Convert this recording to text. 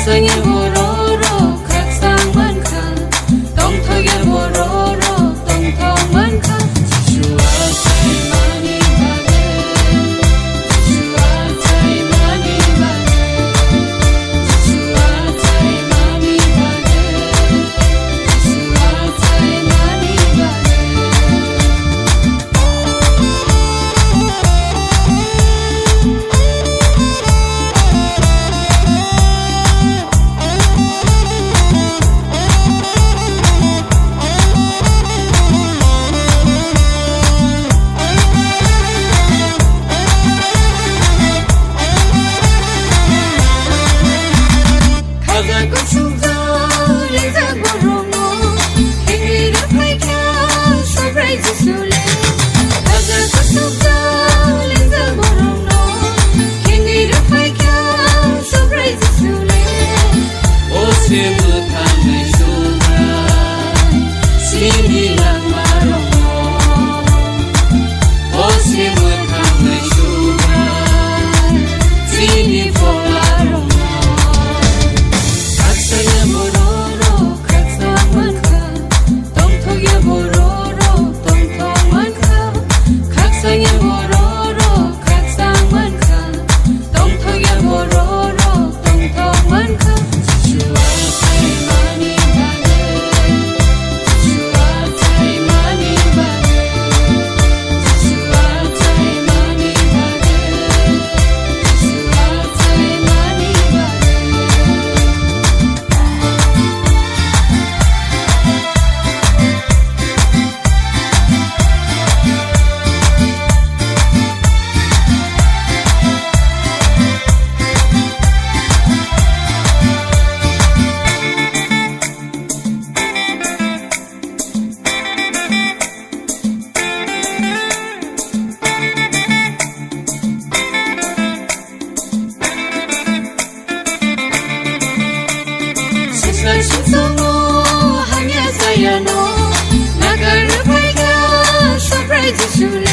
각성의 보로로 각성만 가 똥턱의 보로로 똥턱만 가 지주와 차이 많이 받네 지주와 차이 많이 받네 지주와 차이 많이 받네 지주와 차이 많이 받네 가장 꽃송도 인생 보로모 행위를 밝혀 서프라이즈 술래 가장 꽃송도 인생 보로모 행위를 밝혀 서프라이즈 술래 오지 못한 순간 신이란 말로 오지 못한 순간 신이 보라로 각성의 보로로 각성만 가 똥턱의 보로로 똥턱만 가 각성의 보로로 각성만 가 똥턱의 보로로 똥턱만 가 지주와 차이 많이 받네 지주와 차이 많이 받네 지주와 차이 많이 받네 지주와 차이 많이 받네 세상 신성로 하며 쌓여놓은 나가를 밝혀 서프라이즈 술래